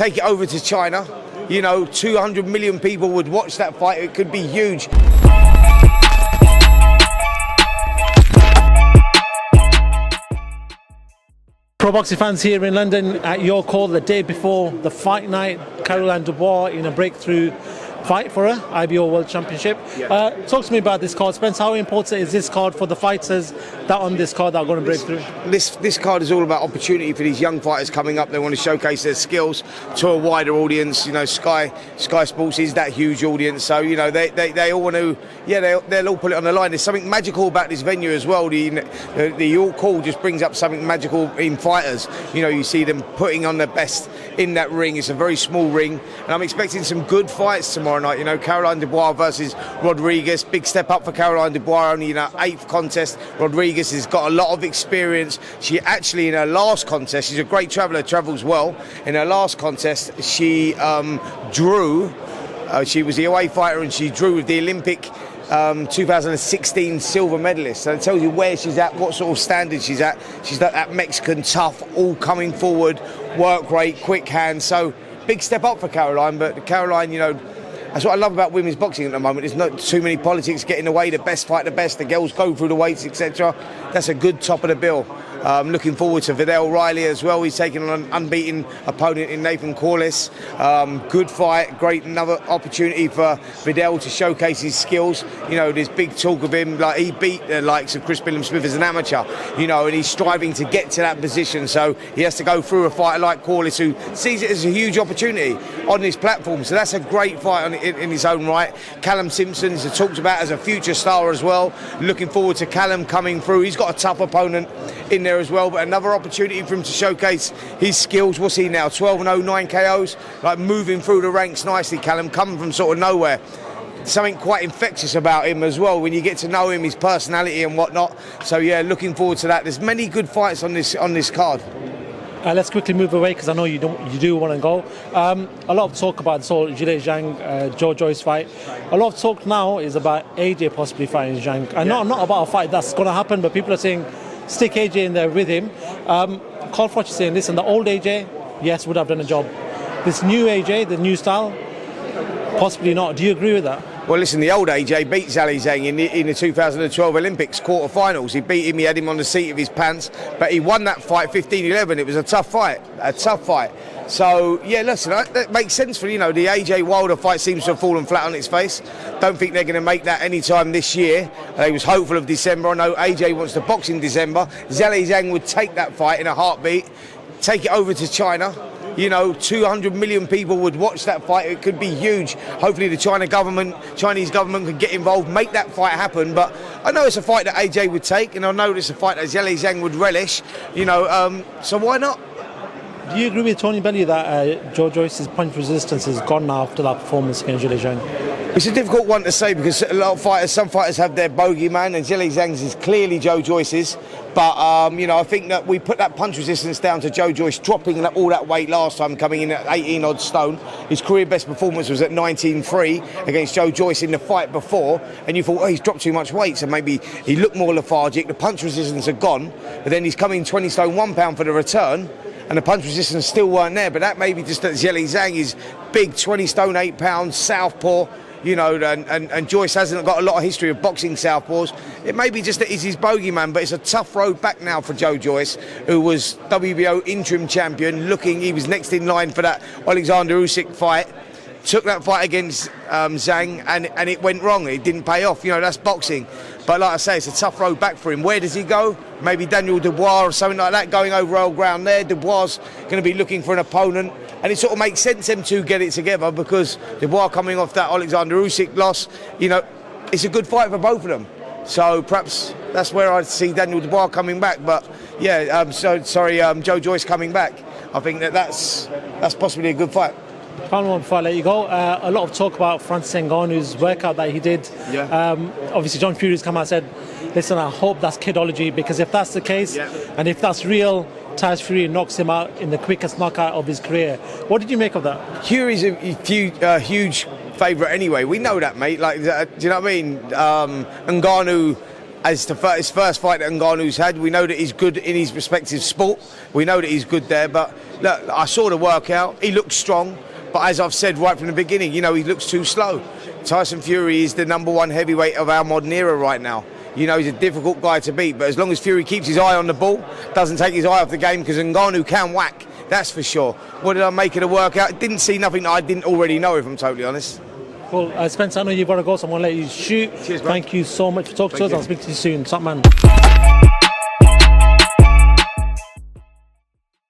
take it over to China. 200 million people would watch that fight. It could be huge. Pro boxing fans here in London at your call the day before the fight night. Caroline Dubois in a breakthrough fight for her IBO World Championship. Yeah. Talk to me about this card, Spence. How important is this card for the fighters that on this card that are going to break through? This card is all about opportunity for these young fighters coming up. They want to showcase their skills to a wider audience. Sky Sports is that huge audience, so they all want to. Yeah, they'll all put it on the line. There's something magical about this venue as well. The York Hall just brings up something magical in fighters. You see them putting on their best in that ring. It's a very small ring, and I'm expecting some good fights tomorrow night. Caroline Dubois versus Rodriguez. Big step up for Caroline Dubois, only in her 8th contest. Rodriguez has got a lot of experience. She actually, in her last contest, she's a great traveller, travels well. In her last contest, she drew. She was the away fighter, and she drew with the Olympic 2016 silver medalist. So it tells you where she's at, what sort of standard she's at. She's that Mexican tough, all coming forward, work rate, quick hands. So big step up for Caroline. But Caroline, that's what I love about women's boxing at the moment. There's not too many politics getting in the way. The best fight the best. The girls go through the weights, etc. That's a good top of the bill. Looking forward to Vidal Riley as well. He's taking on an unbeaten opponent in Nathan Corliss. Good fight, great, another opportunity for Vidal to showcase his skills. There's big talk of him, like he beat the likes of Chris Billam-Smith as an amateur, and he's striving to get to that position. So he has to go through a fighter like Corliss, who sees it as a huge opportunity on this platform. So that's a great fight in his own right. Callum Simpson is talked about as a future star as well. Looking forward to Callum coming through. He's got a tough opponent in there as well, but another opportunity for him to showcase his skills. What's he now? 12-0, 9 KOs, like moving through the ranks nicely. Callum coming from sort of nowhere. Something quite infectious about him as well when you get to know him, his personality and whatnot. So yeah, looking forward to that. There's many good fights on this card. Let's quickly move away because I know you do want to go. A lot of talk about this whole Zhilei Zhang, Joe Joyce fight. A lot of talk now is about AJ possibly fighting Zhang. And not about a fight that's going to happen, but people are saying stick AJ in there with him. Carl Froch is saying, listen, the old AJ, yes, would have done a job. This new AJ, the new style, possibly not. Do you agree with that? Well, listen, the old AJ beat Zhilei Zhang in the 2012 Olympics quarterfinals. He beat him, he had him on the seat of his pants, but he won that fight 15-11. It was a tough fight. So, yeah, listen, that makes sense for, the AJ Wilder fight seems to have fallen flat on its face. Don't think they're going to make that any time this year. They was hopeful of December. I know AJ wants to box in December. Zhilei Zhang would take that fight in a heartbeat, take it over to China. 200 million people would watch that fight. It could be huge. Hopefully the Chinese government could get involved, make that fight happen. But I know it's a fight that AJ would take, and I know it's a fight that Zhilei Zhang would relish, so why not? Do you agree with Tony Bellew that Joe Joyce's punch resistance is gone now after that performance against Zhilei Zhang? It's a difficult one to say because some fighters have their bogeyman, and Zhilei Zhang's is clearly Joe Joyce's. But I think that we put that punch resistance down to Joe Joyce dropping all that weight last time, coming in at 18 odd stone. His career best performance was at 19.3 against Joe Joyce in the fight before, and you thought, oh, he's dropped too much weight, so maybe he looked more lethargic. The punch resistance had gone, but then he's coming 20 stone 1 pound for the return, and the punch resistance still weren't there. But that may be just that Zhilei Zhang is big, 20 stone 8 pounds, southpaw. And Joyce hasn't got a lot of history of boxing southpaws. It may be just that he's his bogeyman, but it's a tough road back now for Joe Joyce, who was WBO interim champion. He was next in line for that Alexander Usyk fight. Took that fight against Zhang, and it went wrong. It didn't pay off. That's boxing. But like I say, it's a tough road back for him. Where does he go? Maybe Daniel Dubois or something like that, going over old ground there. Dubois going to be looking for an opponent. And it sort of makes sense them two get it together because Dubois coming off that Alexander Usyk loss, it's a good fight for both of them. So perhaps that's where I'd see Daniel Dubois coming back. But yeah, Joe Joyce coming back. I think that's possibly a good fight. Final one before I let you go. A lot of talk about Francis Ngannou's workout that he did. Yeah. Obviously, John Fury's come out and said, listen, I hope that's kidology, because if that's the case, and if that's real, Tyson Fury knocks him out in the quickest knockout of his career. What did you make of that? Fury's a huge favourite anyway. We know that, mate. Like, do you know what I mean? Ngannou, as his first fight that Ngannou's had, we know that he's good in his respective sport. We know that he's good there, but look, I saw the workout. He looked strong, but as I've said right from the beginning, you know, he looks too slow. Tyson Fury is the #1 heavyweight of our modern era right now. You know, he's a difficult guy to beat, but as long as Fury keeps his eye on the ball, doesn't take his eye off the game, because Ngannou can whack, that's for sure. What did I make of the workout? Didn't see nothing that I didn't already know, if I'm totally honest. Well, Spencer, I know you've got to go, so I'm going to let you shoot. Cheers, bro. Thank you so much for talking to us. I'll speak to you soon. Top man.